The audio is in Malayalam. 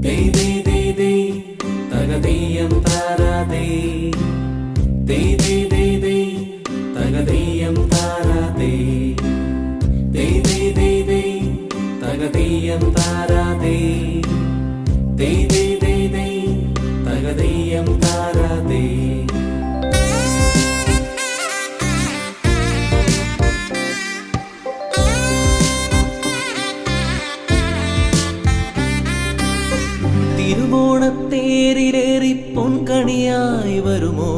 ദേ ദേ ദേ ദേ തകതീയം താരാതേ ദേ ദേ ദേ ദേ തകതീയം താരാതേ ദേ ദേ ദേ ദേ തകതീയം താരാതേ ദേ ദേ ദേ ദേ തകതീയം താരാതേ തിരുവോണത്തേരിലേറി പൊൻകണിയായി വരുമോ?